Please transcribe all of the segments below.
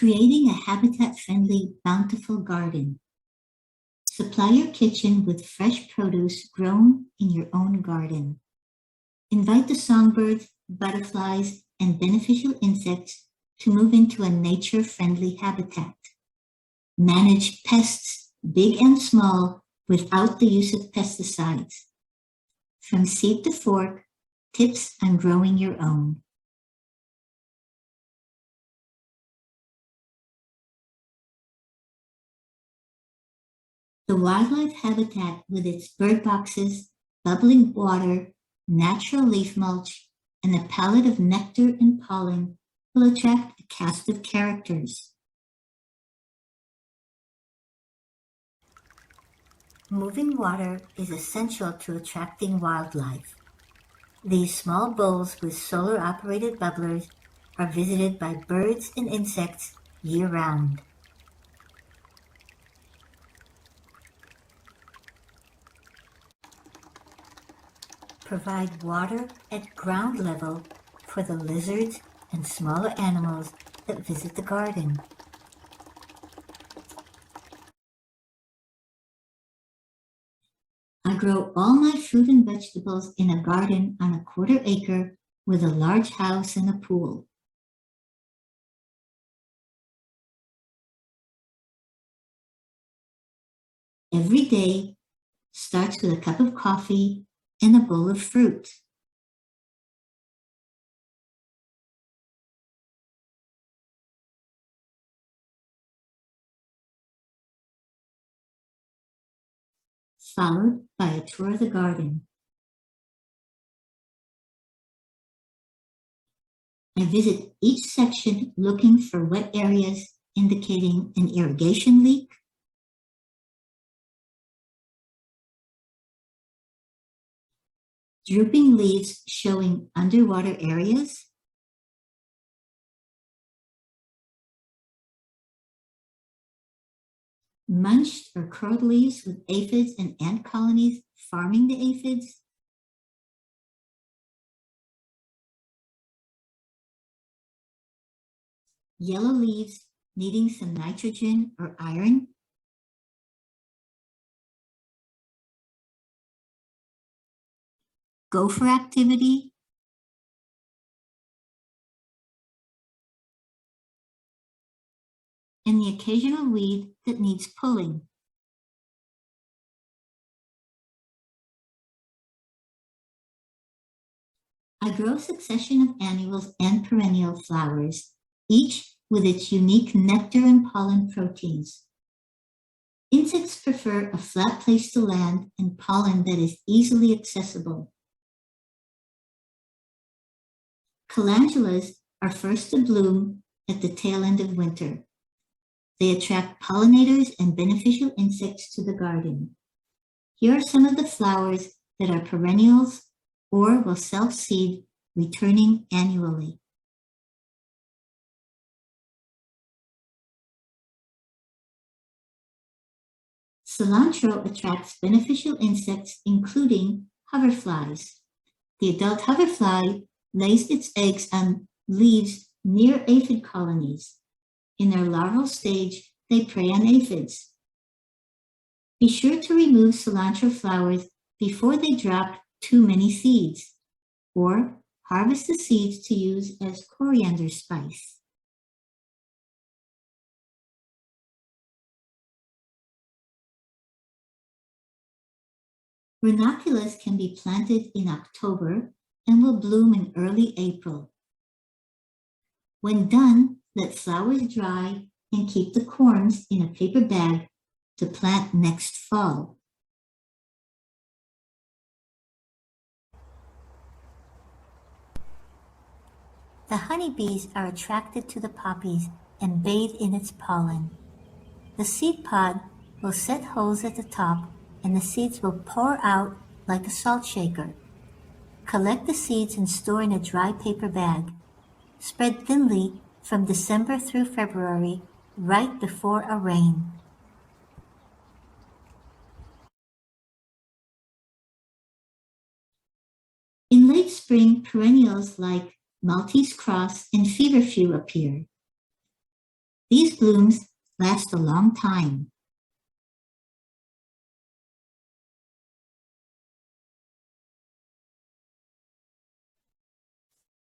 Creating a habitat-friendly, bountiful garden. Supply your kitchen with fresh produce grown in your own garden. Invite the songbirds, butterflies, and beneficial insects to move into a nature-friendly habitat. Manage pests, big and small, without the use of pesticides. From seed to fork, tips on growing your own. The wildlife habitat with its bird boxes, bubbling water, natural leaf mulch, and a palette of nectar and pollen will attract a cast of characters. Moving water is essential to attracting wildlife. These small bowls with solar-operated bubblers are visited by birds and insects year-round. Provide water at ground level for the lizards and smaller animals that visit the garden. I grow all my fruit and vegetables in a garden on a quarter acre with a large house and a pool. Every day starts with a cup of coffee and a bowl of fruit. Followed by a tour of the garden. I visit each section looking for wet areas indicating an irrigation leak, drooping leaves showing underwater areas, munched or curled leaves with aphids and ant colonies farming the aphids, yellow leaves needing some nitrogen or iron, gopher activity, and the occasional weed that needs pulling. I grow a succession of annuals and perennial flowers, each with its unique nectar and pollen proteins. Insects prefer a flat place to land and pollen that is easily accessible. Calendulas are first to bloom at the tail end of winter. They attract pollinators and beneficial insects to the garden. Here are some of the flowers that are perennials or will self-seed, returning annually. Cilantro attracts beneficial insects, including hoverflies. The adult hoverfly lays its eggs on leaves near aphid colonies. In their larval stage, they prey on aphids. Be sure to remove cilantro flowers before they drop too many seeds, or harvest the seeds to use as coriander spice. Ranunculus can be planted in October and will bloom in early April. When done, let flowers dry and keep the corms in a paper bag to plant next fall. The honeybees are attracted to the poppies and bathe in its pollen. The seed pod will set holes at the top and the seeds will pour out like a salt shaker. Collect the seeds and store in a dry paper bag. Spread thinly from December through February, right before a rain. In late spring, perennials like Maltese cross and feverfew appear. These blooms last a long time.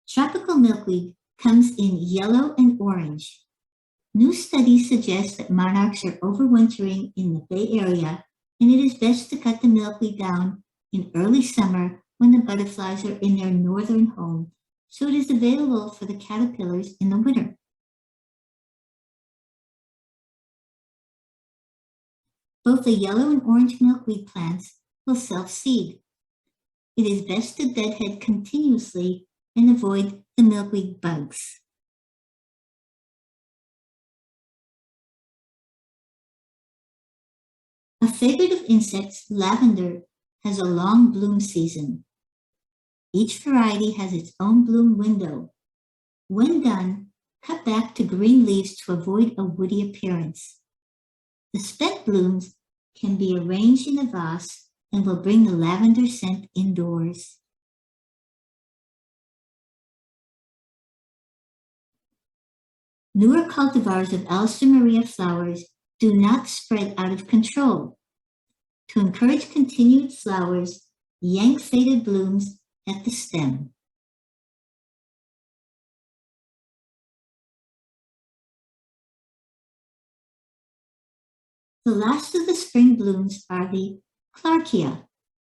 Tropical milkweed comes in yellow and orange. New studies suggest that monarchs are overwintering in the Bay Area, and it is best to cut the milkweed down in early summer when the butterflies are in their northern home, so it is available for the caterpillars in the winter. Both the yellow and orange milkweed plants will self-seed. It is best to deadhead continuously and avoid the milkweed bugs. A favorite of insects, lavender, has a long bloom season. Each variety has its own bloom window. When done, cut back to green leaves to avoid a woody appearance. The spent blooms can be arranged in a vase and will bring the lavender scent indoors. Newer cultivars of Alstroemeria flowers do not spread out of control. To encourage continued flowers, yank faded blooms at the stem. The last of the spring blooms are the Clarkia,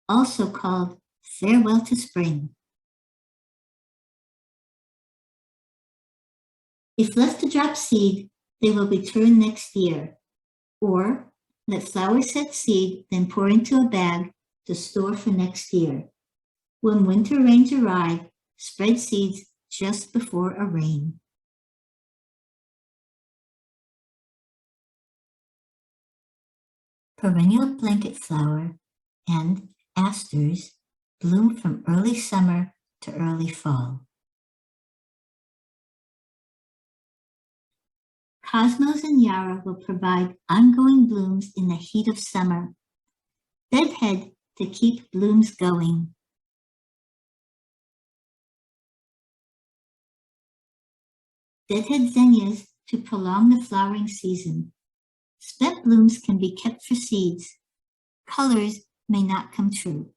also called farewell to spring. If left to drop seed, they will return next year, or let flowers set seed, then pour into a bag to store for next year. When winter rains arrive, spread seeds just before a rain. Perennial blanket flower and asters bloom from early summer to early fall. Cosmos and Yarrow will provide ongoing blooms in the heat of summer. Deadhead to keep blooms going. Deadhead zinnias to prolong the flowering season. Spent blooms can be kept for seeds. Colors may not come true.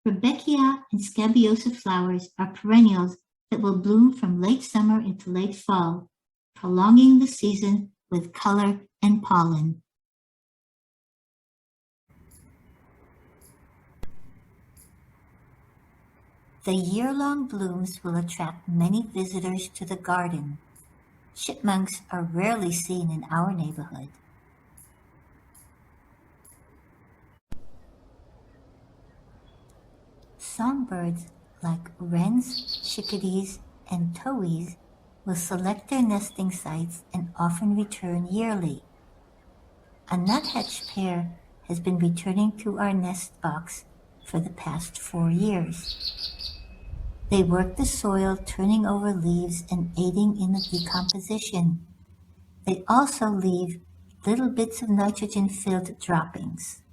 Rudbeckia and Scabiosa flowers are perennials that will bloom from late summer into late fall, prolonging the season with color and pollen. The year-long blooms will attract many visitors to the garden. Chipmunks are rarely seen in our neighborhood. Songbirds like wrens, chickadees, and towhees will select their nesting sites and often return yearly. A nuthatch pair has been returning to our nest box for the past 4 years. They work the soil, turning over leaves and aiding in the decomposition. They also leave little bits of nitrogen-filled droppings.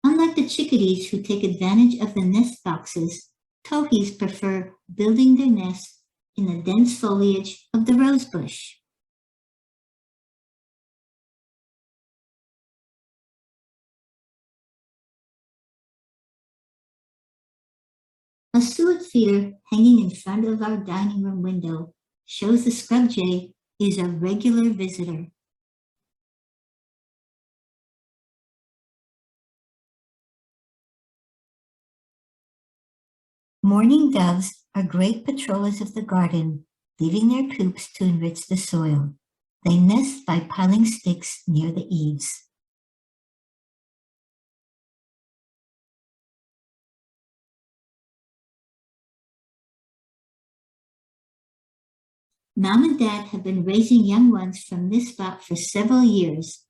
Unlike the chickadees who take advantage of the nest boxes, towhees prefer building their nests in the dense foliage of the rosebush. A suet feeder hanging in front of our dining room window shows the scrub jay is a regular visitor. Mourning doves are great patrollers of the garden, leaving their poops to enrich the soil. They nest by piling sticks near the eaves. Mom and Dad have been raising young ones from this spot for several years.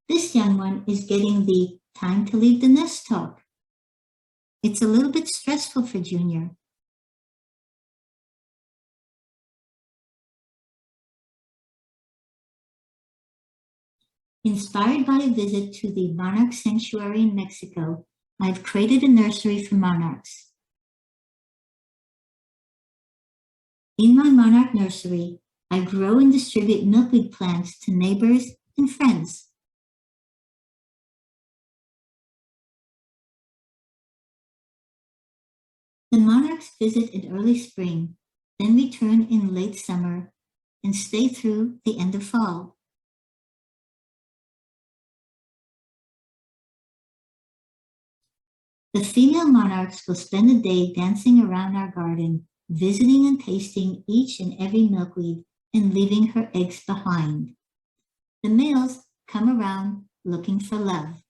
This young one is getting the time to leave the nest talk. It's a little bit stressful for Junior. Inspired by a visit to the Monarch sanctuary in Mexico, I've created a nursery for monarchs. In my monarch nursery, I grow and distribute milkweed plants to neighbors and friends. The monarchs visit in early spring, then return in late summer, and stay through the end of fall. The female monarchs will spend the day dancing around our garden, visiting and tasting each and every milkweed and leaving her eggs behind. The males come around looking for love.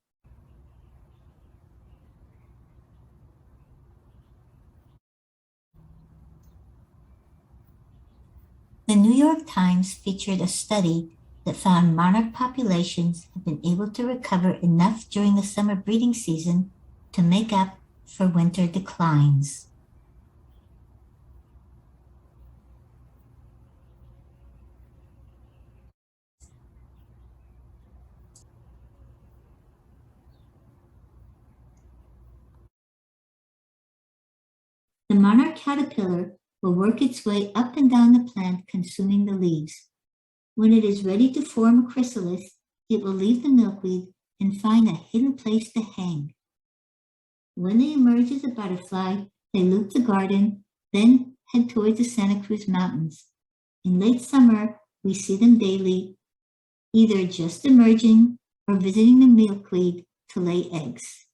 The New York Times featured a study that found monarch populations have been able to recover enough during the summer breeding season to make up for winter declines. The monarch caterpillar will work its way up and down the plant, consuming the leaves. When it is ready to form a chrysalis, it will leave the milkweed and find a hidden place to hang. When they emerge as a butterfly, they loop the garden, then head towards the Santa Cruz Mountains. In late summer, we see them daily, either just emerging or visiting the milkweed to lay eggs.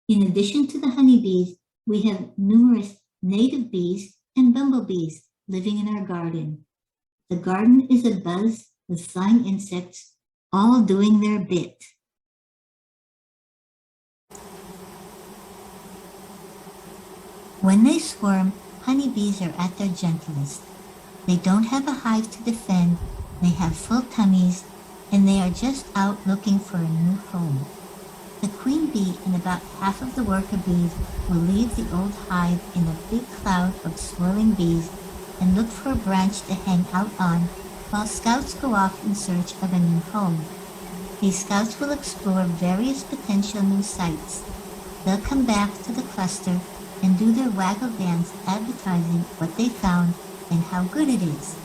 In addition to the honeybees, we have numerous native bees and bumblebees living in our garden. The garden is abuzz with flying insects, all doing their bit. When they swarm, honeybees are at their gentlest. They don't have a hive to defend, they have full tummies, and they are just out looking for a new home. The queen bee and about half of the worker bees will leave the old hive in a big cloud of swirling bees and look for a branch to hang out on while scouts go off in search of a new home. These scouts will explore various potential new sites. They'll come back to the cluster and do their waggle dance advertising what they found and how good it is.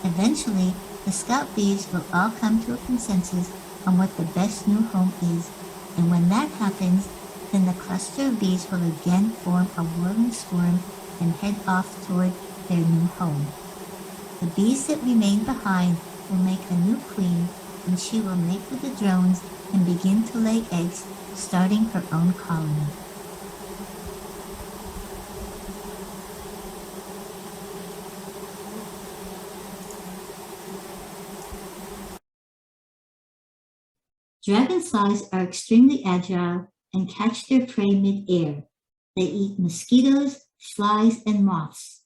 Eventually, the scout bees will all come to a consensus on what the best new home is, and when that happens, then the cluster of bees will again form a whirling swarm and head off toward their new home. The bees that remain behind will make a new queen, and she will mate with the drones and begin to lay eggs, starting her own colony. Dragonflies are extremely agile and catch their prey mid-air. They eat mosquitoes, flies, and moths.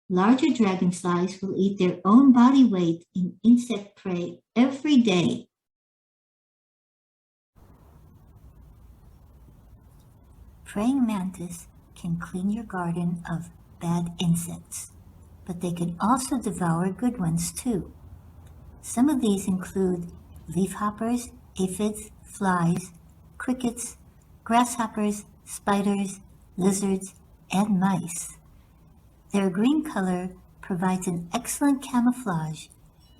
Larger dragonflies will eat their own body weight in insect prey every day. Praying mantis can clean your garden of bad insects, but they can also devour good ones too. Some of these include leafhoppers, aphids, flies, crickets, grasshoppers, spiders, lizards, and mice. Their green color provides an excellent camouflage,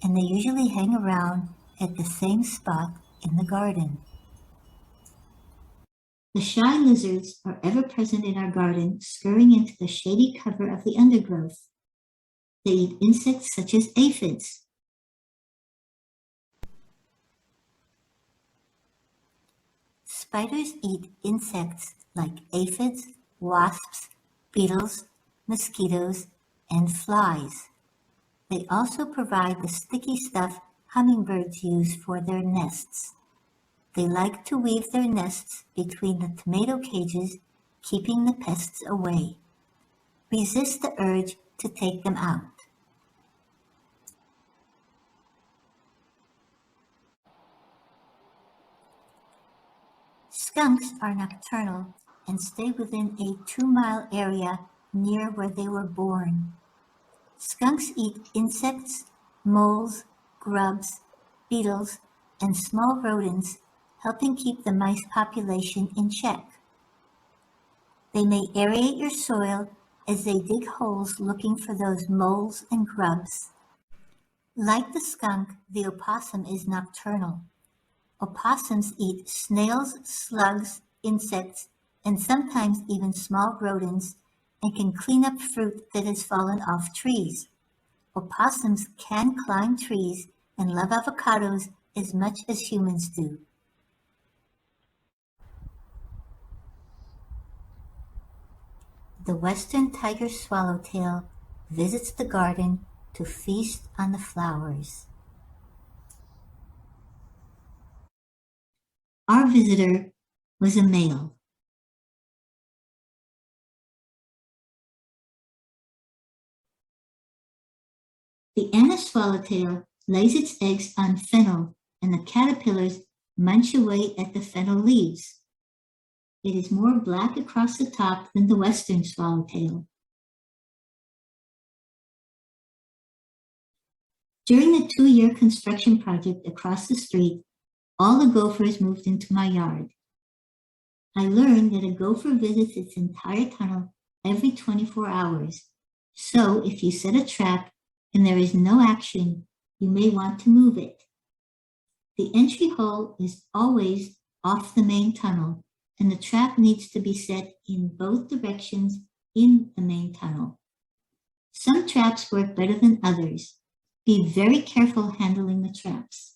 and they usually hang around at the same spot in the garden. The shy lizards are ever present in our garden, scurrying into the shady cover of the undergrowth. They eat insects such as aphids. Spiders eat insects like aphids, wasps, beetles, mosquitoes, and flies. They also provide the sticky stuff hummingbirds use for their nests. They like to weave their nests between the tomato cages, keeping the pests away. Resist the urge to take them out. Skunks are nocturnal and stay within a 2-mile area near where they were born. Skunks eat insects, moles, grubs, beetles, and small rodents, helping keep the mice population in check. They may aerate your soil as they dig holes looking for those moles and grubs. Like the skunk, the opossum is nocturnal. Opossums eat snails, slugs, insects, and sometimes even small rodents, and can clean up fruit that has fallen off trees. Opossums can climb trees and love avocados as much as humans do. The western tiger swallowtail visits the garden to feast on the flowers. Our visitor was a male. The Anna swallowtail lays its eggs on fennel, and the caterpillars munch away at the fennel leaves. It is more black across the top than the western swallowtail. During the 2-year construction project across the street, all the gophers moved into my yard. I learned that a gopher visits its entire tunnel every 24 hours. So if you set a trap and there is no action, you may want to move it. The entry hole is always off the main tunnel, and the trap needs to be set in both directions in the main tunnel. Some traps work better than others. Be very careful handling the traps.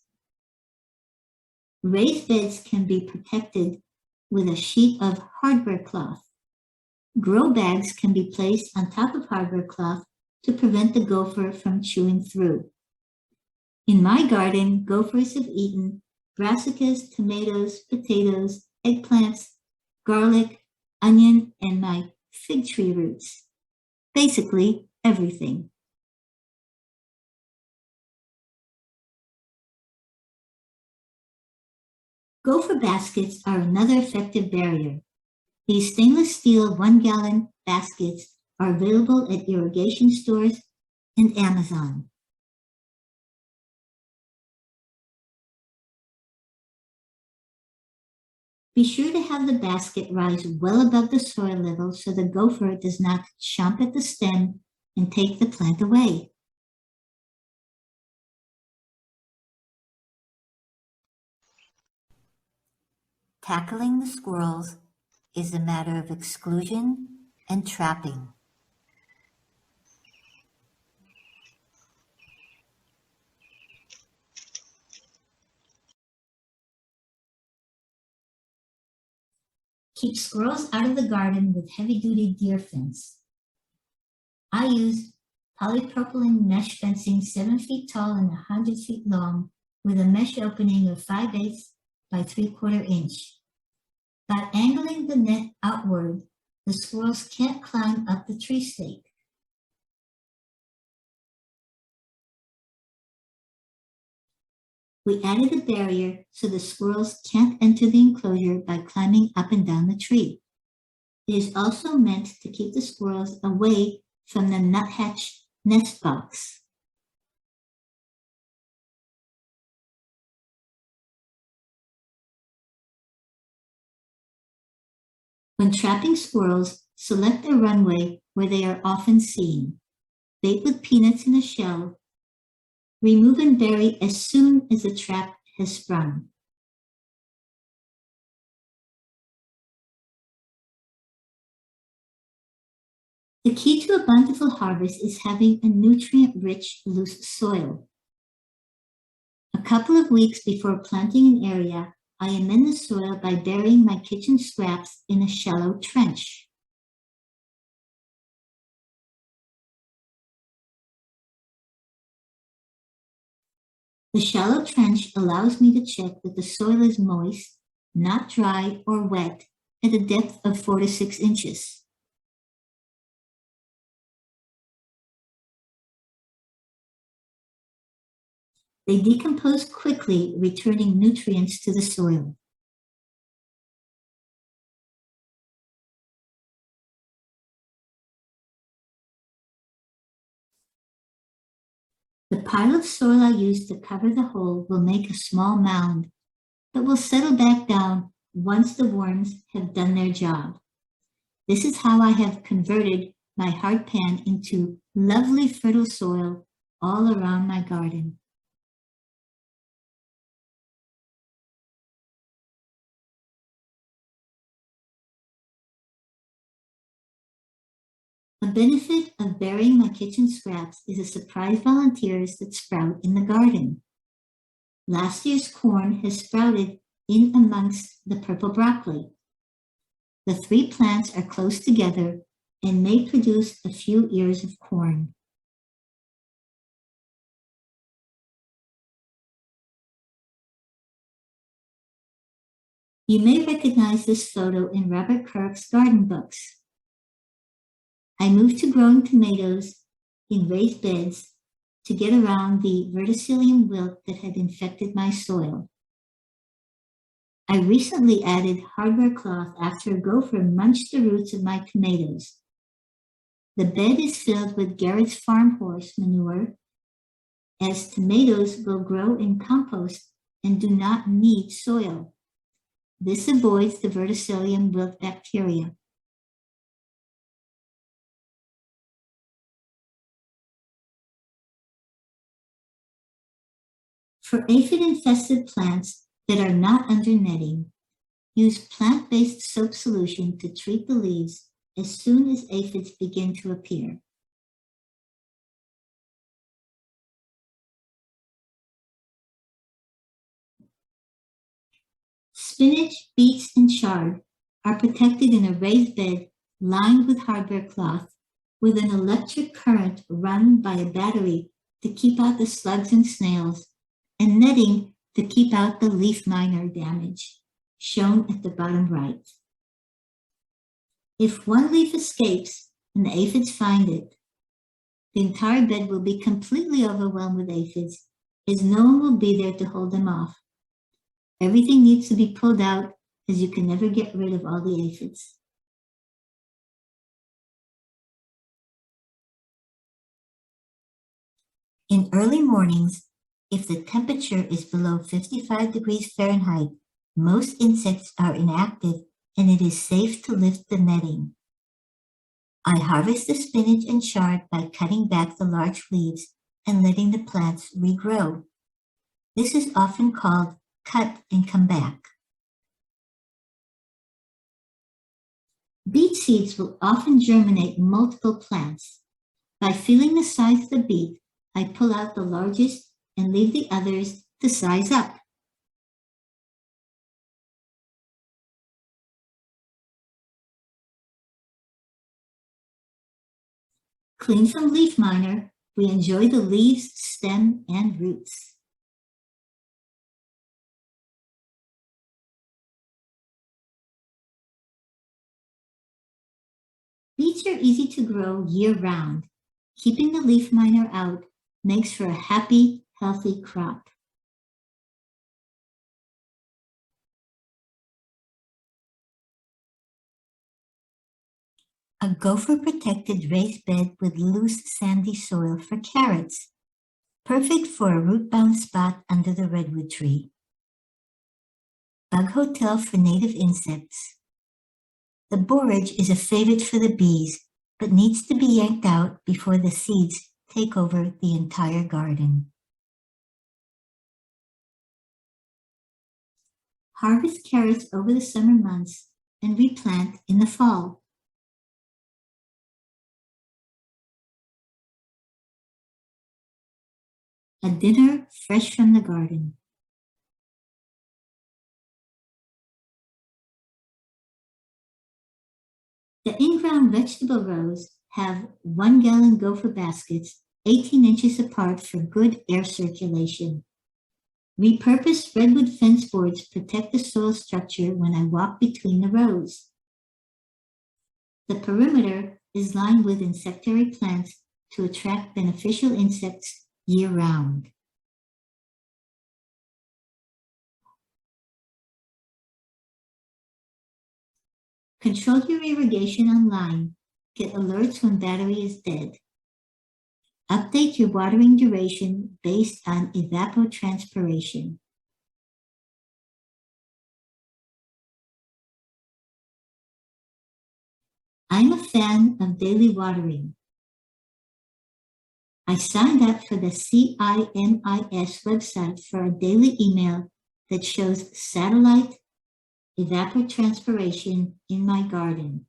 Raised beds can be protected with a sheet of hardware cloth. Grow bags can be placed on top of hardware cloth to prevent the gopher from chewing through. In my garden, gophers have eaten brassicas, tomatoes, potatoes, eggplants, garlic, onion, and my fig tree roots. Basically, everything. Gopher baskets are another effective barrier. These stainless steel 1-gallon baskets are available at irrigation stores and Amazon. Be sure to have the basket rise well above the soil level so the gopher does not chomp at the stem and take the plant away. Tackling the squirrels is a matter of exclusion and trapping. Keep squirrels out of the garden with heavy-duty deer fence. I use polypropylene mesh fencing 7 feet tall and 100 feet long with a mesh opening of 5/8 by 3/4 inch. By angling the net outward, the squirrels can't climb up the tree stake. We added a barrier so the squirrels can't enter the enclosure by climbing up and down the tree. It is also meant to keep the squirrels away from the nuthatch nest box. When trapping squirrels, select a runway where they are often seen. Bait with peanuts in a shell. Remove and bury as soon as the trap has sprung. The key to a bountiful harvest is having a nutrient-rich, loose soil. A couple of weeks before planting an area, I amend the soil by burying my kitchen scraps in a shallow trench. The shallow trench allows me to check that the soil is moist, not dry or wet, at a depth of 4 to 6 inches. They decompose quickly, returning nutrients to the soil. The pile of soil I used to cover the hole will make a small mound, but will settle back down once the worms have done their job. This is how I have converted my hardpan into lovely fertile soil all around my garden. A benefit of burying my kitchen scraps is a surprise volunteers that sprout in the garden. Last year's corn has sprouted in amongst the purple broccoli. The three plants are close together and may produce a few ears of corn. You may recognize this photo in Robert Kirk's garden books. I moved to growing tomatoes in raised beds to get around the verticillium wilt that had infected my soil. I recently added hardware cloth after a gopher munched the roots of my tomatoes. The bed is filled with Garrett's farm horse manure, as tomatoes will grow in compost and do not need soil. This avoids the verticillium wilt bacteria. For aphid-infested plants that are not under netting, use plant-based soap solution to treat the leaves as soon as aphids begin to appear. Spinach, beets, and chard are protected in a raised bed lined with hardware cloth with an electric current run by a battery to keep out the slugs and snails, and netting to keep out the leaf miner damage, shown at the bottom right. If one leaf escapes and the aphids find it, the entire bed will be completely overwhelmed with aphids, as no one will be there to hold them off. Everything needs to be pulled out, as you can never get rid of all the aphids. In early mornings, if the temperature is below 55 degrees Fahrenheit, most insects are inactive and it is safe to lift the netting. I harvest the spinach and chard by cutting back the large leaves and letting the plants regrow. This is often called cut and come back. Beet seeds will often germinate multiple plants. By feeling the size of the beet, I pull out the largest and leave the others to size up. Clean from leaf miner, we enjoy the leaves, stem, and roots. Beets are easy to grow year-round. Keeping the leaf miner out makes for a happy, healthy crop. A gopher-protected raised bed with loose sandy soil for carrots. Perfect for a root-bound spot under the redwood tree. Bug hotel for native insects. The borage is a favorite for the bees, but needs to be yanked out before the seeds take over the entire garden. Harvest carrots over the summer months and replant in the fall. A dinner fresh from the garden. The in-ground vegetable rows have 1-gallon gopher baskets 18 inches apart for good air circulation. Repurposed redwood fence boards protect the soil structure when I walk between the rows. The perimeter is lined with insectary plants to attract beneficial insects year-round. Control your irrigation online. Get alerts when battery is dead. Update your watering duration based on evapotranspiration. I'm a fan of daily watering. I signed up for the CIMIS website for a daily email that shows satellite evapotranspiration in my garden.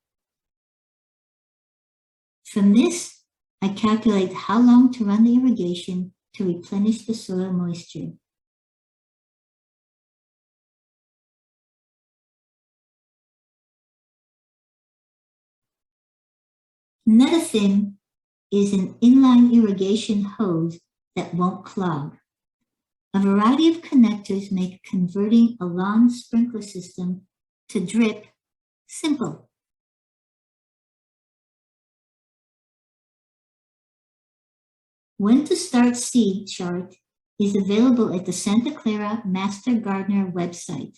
From this, I calculate how long to run the irrigation to replenish the soil moisture. Another thing is an inline irrigation hose that won't clog. A variety of connectors make converting a lawn sprinkler system to drip simple. When to start seed chart is available at the Santa Clara Master Gardener website.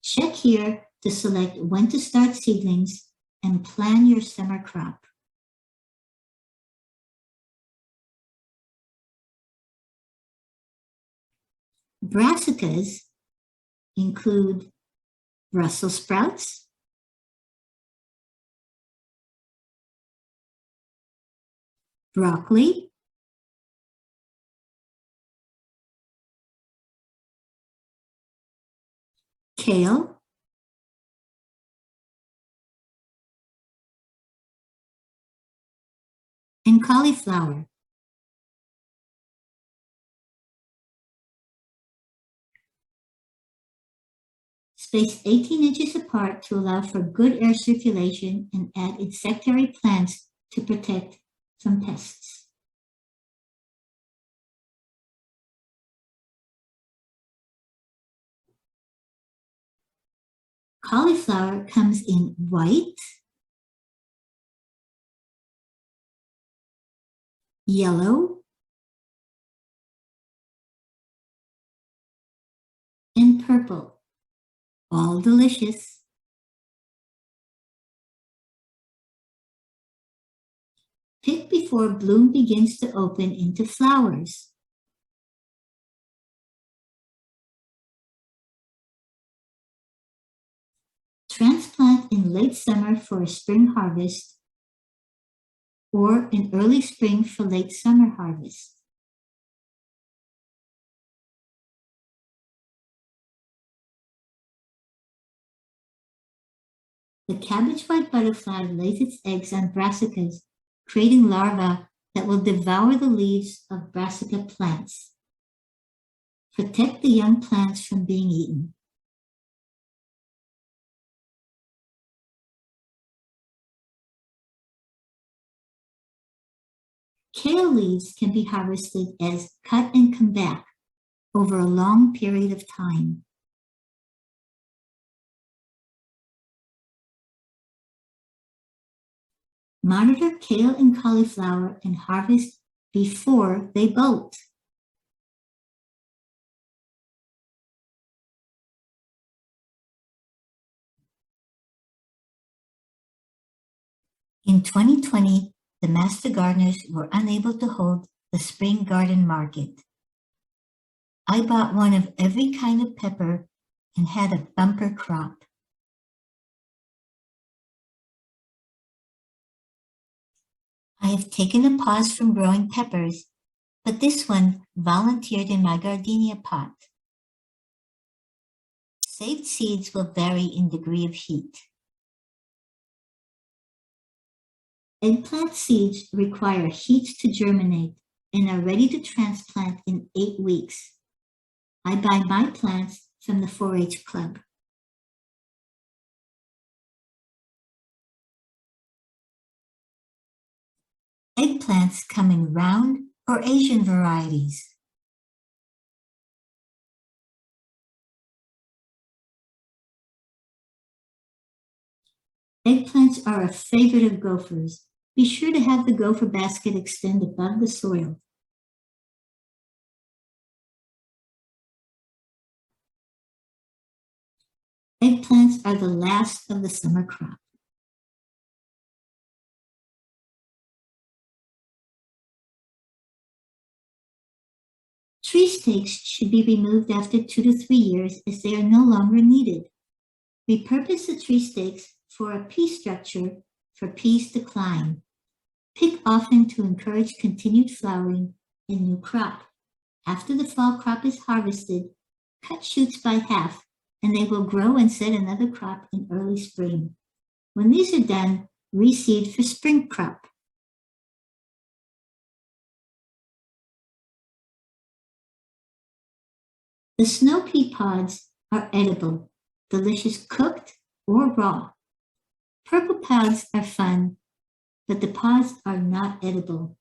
Check here to select when to start seedlings and plan your summer crop. Brassicas include Brussels sprouts, broccoli, kale, and cauliflower. Space 18 inches apart to allow for good air circulation and add insectary plants to protect from pests. Cauliflower comes in white, yellow, and purple. All delicious. Pick before bloom begins to open into flowers. Transplant in late summer for a spring harvest or in early spring for late summer harvest. The cabbage white butterfly lays its eggs on brassicas, creating larvae that will devour the leaves of brassica plants. Protect the young plants from being eaten. Kale leaves can be harvested as cut and come back over a long period of time. Monitor kale and cauliflower and harvest before they bolt. In 2020, the master gardeners were unable to hold the spring garden market. I bought one of every kind of pepper and had a bumper crop. I have taken a pause from growing peppers, but this one volunteered in my gardenia pot. Saved seeds will vary in degree of heat. Eggplant seeds require heat to germinate and are ready to transplant in 8 weeks. I buy my plants from the 4-H Club. Eggplants come in round or Asian varieties. Eggplants are a favorite of Gophers. Be sure to have the Gopher basket extend above the soil. Eggplants are the last of the summer crop. Tree stakes should be removed after 2 to 3 years as they are no longer needed. Repurpose the tree stakes for a pea structure for peas to climb. Pick often to encourage continued flowering and new crop. After the fall crop is harvested, cut shoots by half and they will grow and set another crop in early spring. When these are done, reseed for spring crop. The snow pea pods are edible, delicious cooked or raw. Purple pods are fun, but the pods are not edible.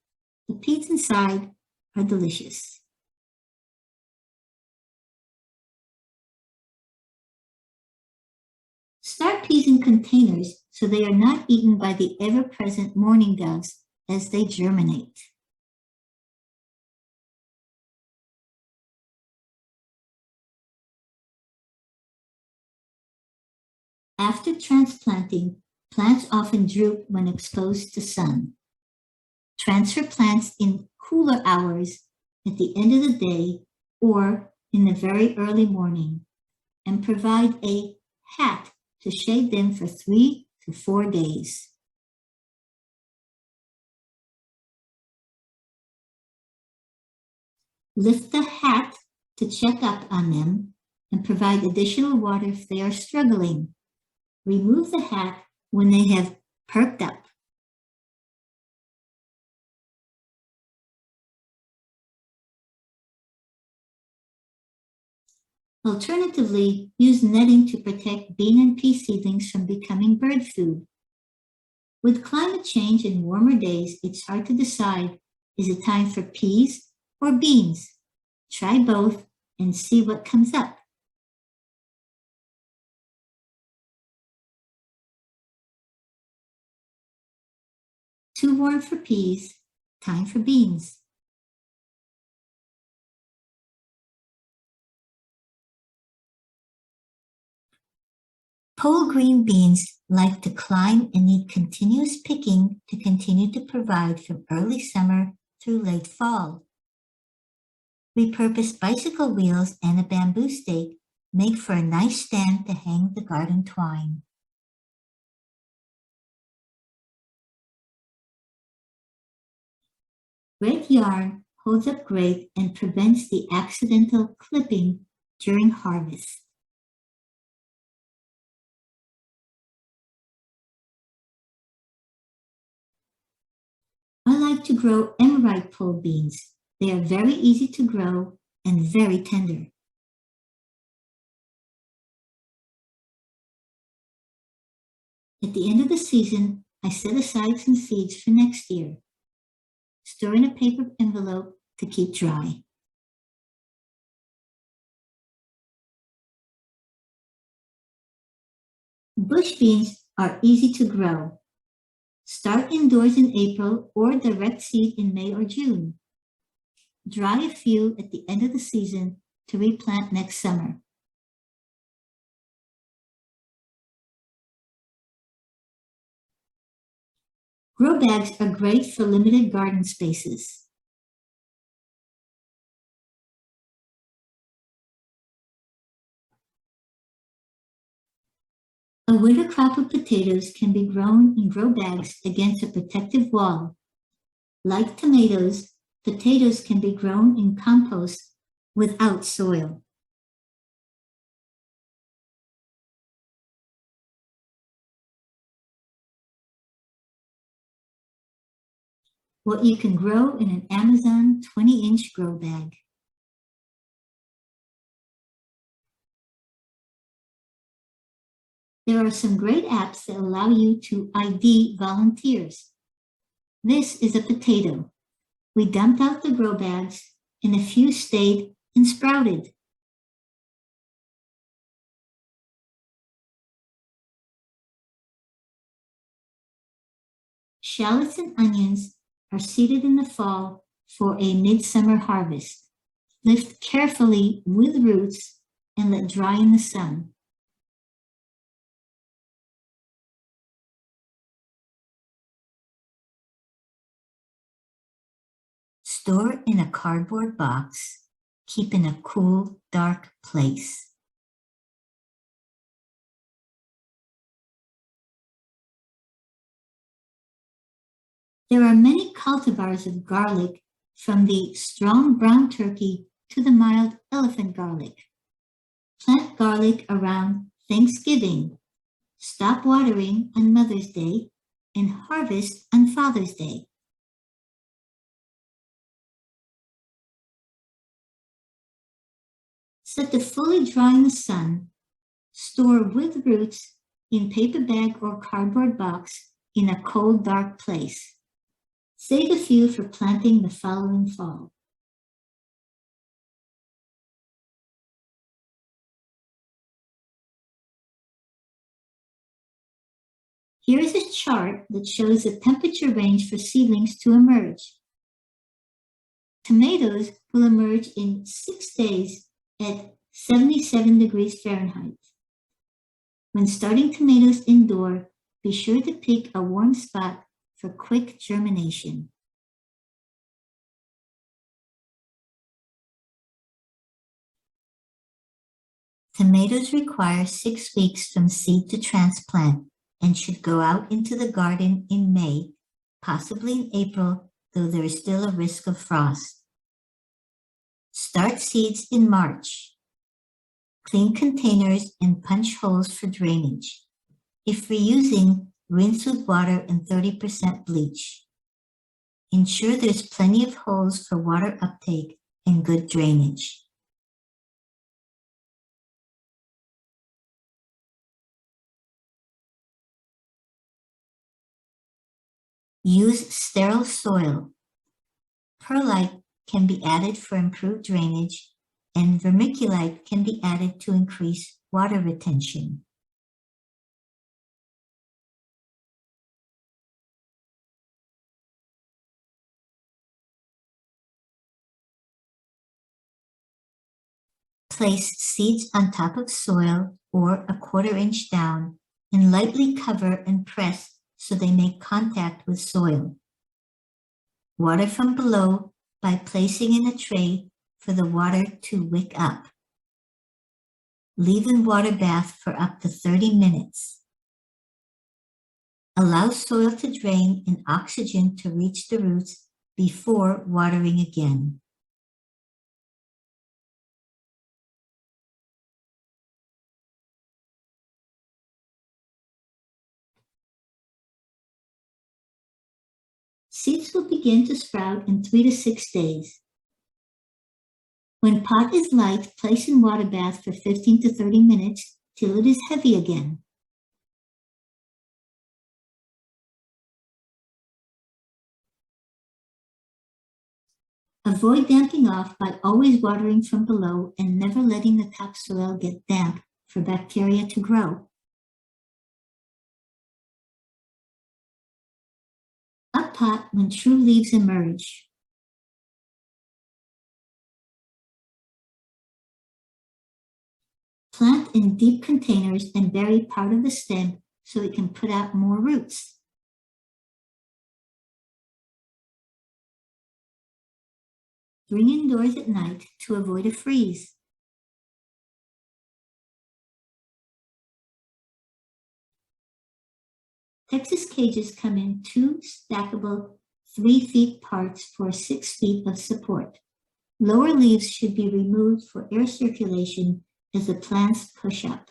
The peas inside are delicious. Start peas in containers so they are not eaten by the ever-present mourning doves as they germinate. After transplanting, plants often droop when exposed to sun. Transfer plants in cooler hours at the end of the day or in the very early morning and provide a hat to shade them for 3 to 4 days. Lift the hat to check up on them and provide additional water if they are struggling. Remove the hat when they have perked up. Alternatively, use netting to protect bean and pea seedlings from becoming bird food. With climate change and warmer days, it's hard to decide, is it time for peas or beans? Try both and see what comes up. Too warm for peas, time for beans. Pole green beans like to climb and need continuous picking to continue to provide from early summer through late fall. Repurposed bicycle wheels and a bamboo stake make for a nice stand to hang the garden twine. Red yarn holds up great and prevents the accidental clipping during harvest. I like to grow emerald pole beans. They are very easy to grow and very tender. At the end of the season, I set aside some seeds for next year. Store in a paper envelope to keep dry. Bush beans are easy to grow. Start indoors in April or direct seed in May or June. Dry a few at the end of the season to replant next summer. Grow bags are great for limited garden spaces. A winter crop of potatoes can be grown in grow bags against a protective wall. Like tomatoes, potatoes can be grown in compost without soil. What you can grow in an Amazon 20-inch grow bag. There are some great apps that allow you to ID volunteers. This is a potato. We dumped out the grow bags and a few stayed and sprouted. Shallots and onions are seeded in the fall for a midsummer harvest. Lift carefully with roots and let dry in the sun. Store in a cardboard box. keep in a cool, dark place. There are many cultivars of garlic, from the strong brown turkey to the mild elephant garlic. Plant garlic around Thanksgiving. Stop watering on Mother's Day and harvest on Father's Day. Set to fully dry in the sun. Store with roots in paper bag or cardboard box in a cold, dark place. Save a few for planting the following fall. Here is a chart that shows the temperature range for seedlings to emerge. Tomatoes will emerge in 6 days at 77 degrees Fahrenheit. When starting tomatoes indoor, be sure to pick a warm spot for quick germination. Tomatoes require 6 weeks from seed to transplant and should go out into the garden in May, possibly in April, though there is still a risk of frost. Start seeds in March. Clean containers and punch holes for drainage. If reusing, rinse with water and 30% bleach. Ensure there's plenty of holes for water uptake and good drainage. Use sterile soil. Perlite can be added for improved drainage, and vermiculite can be added to increase water retention. Place seeds on top of soil or a 1/4 inch down and lightly cover and press so they make contact with soil. Water from below by placing in a tray for the water to wick up. Leave in water bath for up to 30 minutes. Allow soil to drain and oxygen to reach the roots before watering again. Seeds will begin to sprout in 3 to 6 days. When pot is light, place in water bath for 15 to 30 minutes till it is heavy again. Avoid damping off by always watering from below and never letting the topsoil get damp for bacteria to grow. Up pot when true leaves emerge. Plant in deep containers and bury part of the stem so it can put out more roots. Bring indoors at night to avoid a freeze. Texas cages come in 2 stackable 3 feet parts for 6 feet of support. Lower leaves should be removed for air circulation as the plants push up.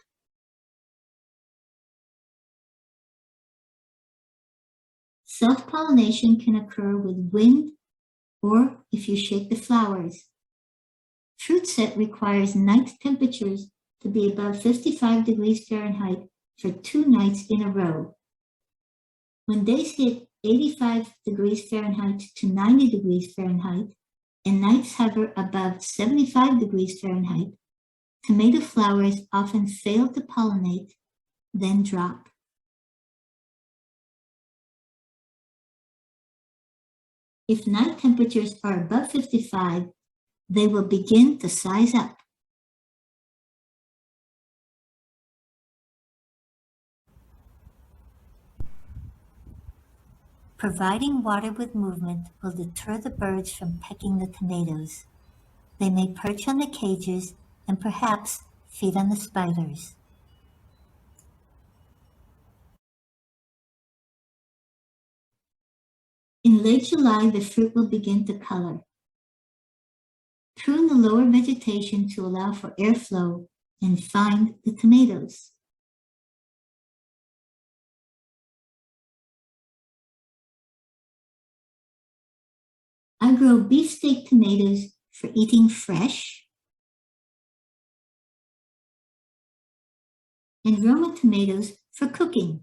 Self-pollination can occur with wind or if you shake the flowers. Fruit set requires night temperatures to be above 55 degrees Fahrenheit for 2 nights in a row. When days hit 85 degrees Fahrenheit to 90 degrees Fahrenheit and nights hover above 75 degrees Fahrenheit, tomato flowers often fail to pollinate, then drop. If night temperatures are above 55, they will begin to size up. Providing water with movement will deter the birds from pecking the tomatoes. They may perch on the cages and perhaps feed on the spiders. In late July, the fruit will begin to color. Prune the lower vegetation to allow for airflow and find the tomatoes. I grow beefsteak tomatoes for eating fresh and Roma tomatoes for cooking.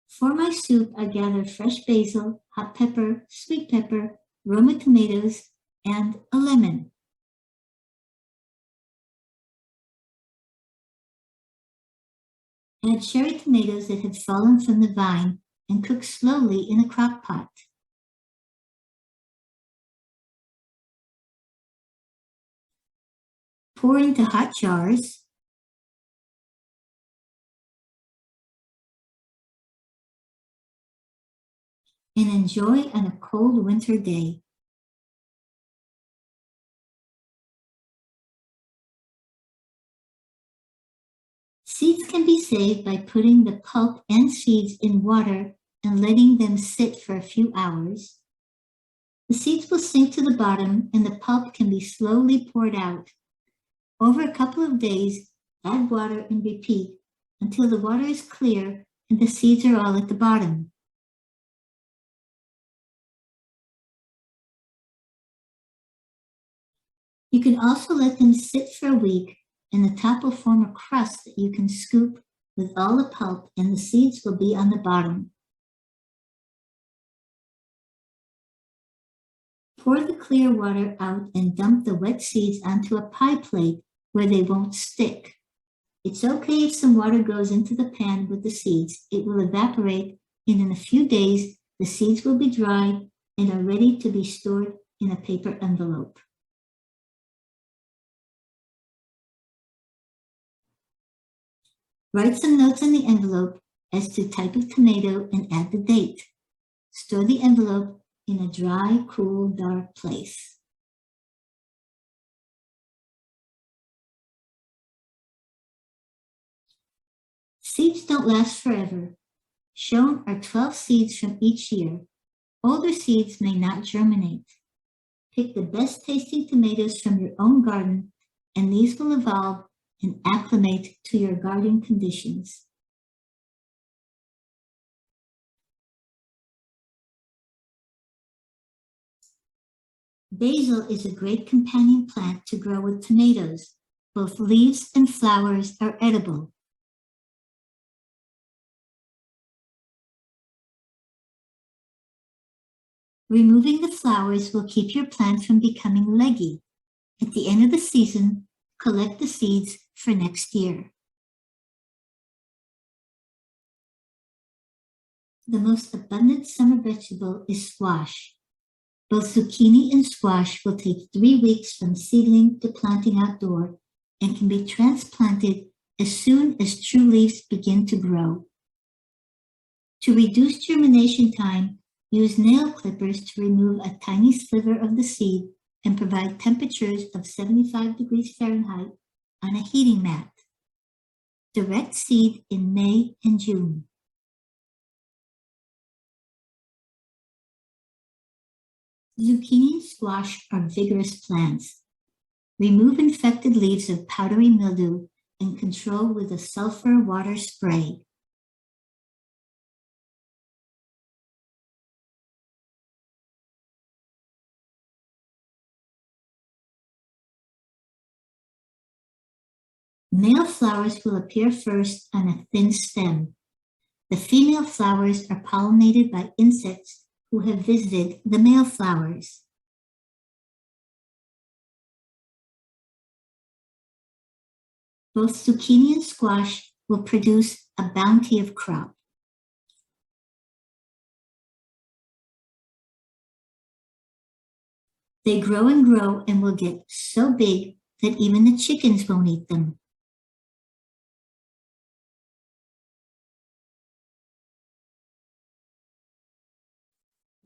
For my soup, I gather fresh basil, hot pepper, sweet pepper, Roma tomatoes, and a lemon. Add cherry tomatoes that had fallen from the vine and cook slowly in a crock pot. Pour into hot jars and enjoy on a cold winter day. Seeds can be saved by putting the pulp and seeds in water and letting them sit for a few hours. The seeds will sink to the bottom and the pulp can be slowly poured out. Over a couple of days, add water and repeat until the water is clear and the seeds are all at the bottom. You can also let them sit for a week and the top will form a crust that you can scoop with all the pulp and the seeds will be on the bottom. Pour the clear water out and dump the wet seeds onto a pie plate where they won't stick. It's okay if some water goes into the pan with the seeds. It will evaporate and in a few days the seeds will be dry and are ready to be stored in a paper envelope. Write some notes on the envelope as to type of tomato and add the date. Store the envelope in a dry, cool, dark place. Seeds don't last forever. Shown are 12 seeds from each year. Older seeds may not germinate. Pick the best tasting tomatoes from your own garden and these will evolve and acclimate to your garden conditions. Basil is a great companion plant to grow with tomatoes. Both leaves and flowers are edible. Removing the flowers will keep your plant from becoming leggy. At the end of the season, collect the seeds for next year. The most abundant summer vegetable is squash. Both zucchini and squash will take 3 weeks from seedling to planting outdoor and can be transplanted as soon as true leaves begin to grow. To reduce germination time, use nail clippers to remove a tiny sliver of the seed and provide temperatures of 75 degrees Fahrenheit on a heating mat. Direct seed in May and June. Zucchini and squash are vigorous plants. Remove infected leaves of powdery mildew and control with a sulfur water spray. Male flowers will appear first on a thin stem. The female flowers are pollinated by insects who have visited the male flowers. Both zucchini and squash will produce a bounty of crop. They grow and grow and will get so big that even the chickens won't eat them.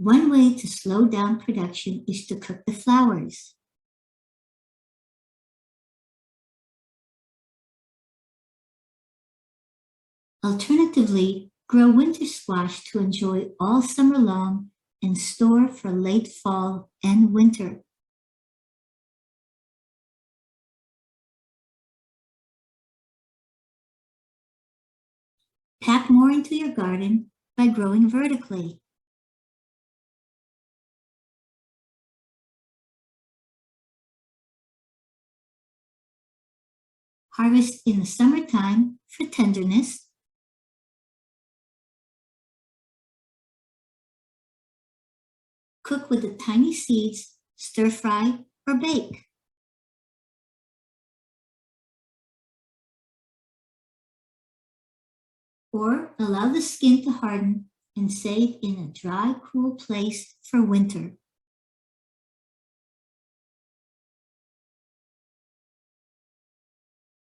One way to slow down production is to cook the flowers. Alternatively, grow winter squash to enjoy all summer long and store for late fall and winter. Pack more into your garden by growing vertically. Harvest in the summertime for tenderness. Cook with the tiny seeds, stir fry, or bake. Or allow the skin to harden and save in a dry, cool place for winter.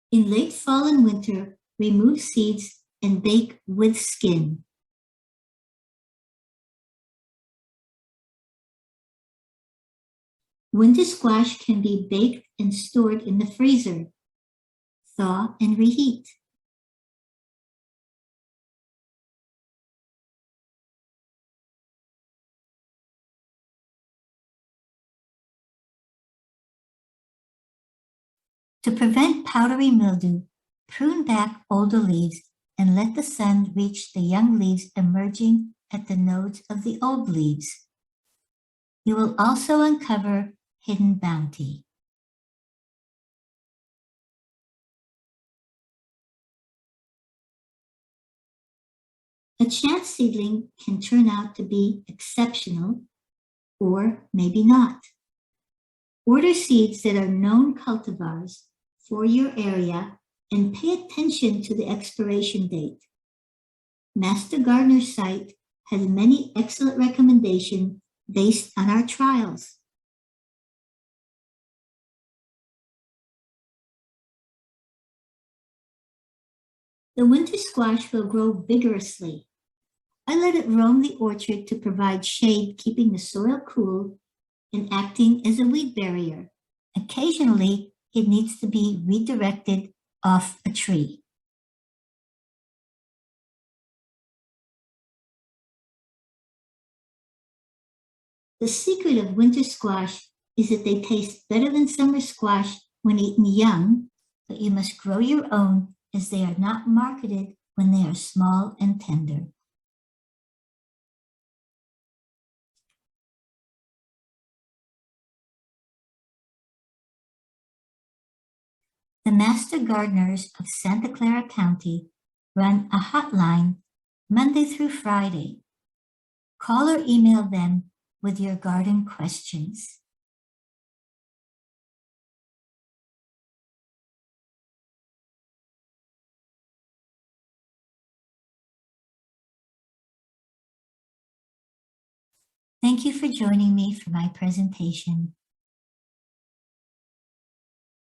In late fall and winter, remove seeds and bake with skin. Winter squash can be baked and stored in the freezer. Thaw and reheat. To prevent powdery mildew, prune back older leaves and let the sun reach the young leaves emerging at the nodes of the old leaves. You will also uncover hidden bounty. A chance seedling can turn out to be exceptional, or maybe not. Order seeds that are known cultivars for your area and pay attention to the expiration date. Master Gardener's site has many excellent recommendations based on our trials. The winter squash will grow vigorously. I let it roam the orchard to provide shade, keeping the soil cool and acting as a weed barrier. Occasionally, it needs to be redirected off a tree. The secret of winter squash is that they taste better than summer squash when eaten young, but you must grow your own as they are not marketed when they are small and tender. The Master Gardeners of Santa Clara County run a hotline Monday through Friday. Call or email them with your garden questions. Thank you for joining me for my presentation.